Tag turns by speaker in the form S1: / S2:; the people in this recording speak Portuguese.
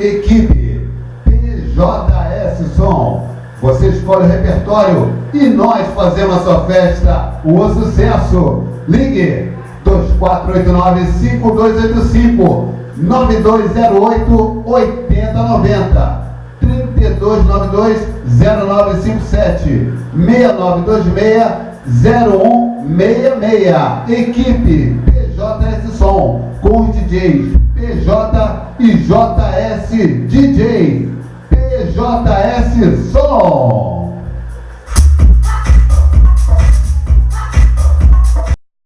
S1: Equipe PJS Som. Você escolhe o repertório e nós fazemos a sua festa um sucesso. Ligue 2489-5285 9208-8090 3292-0957 6926-0166. Equipe PJS Som com os DJs PJ e JS DJ. PJS Som.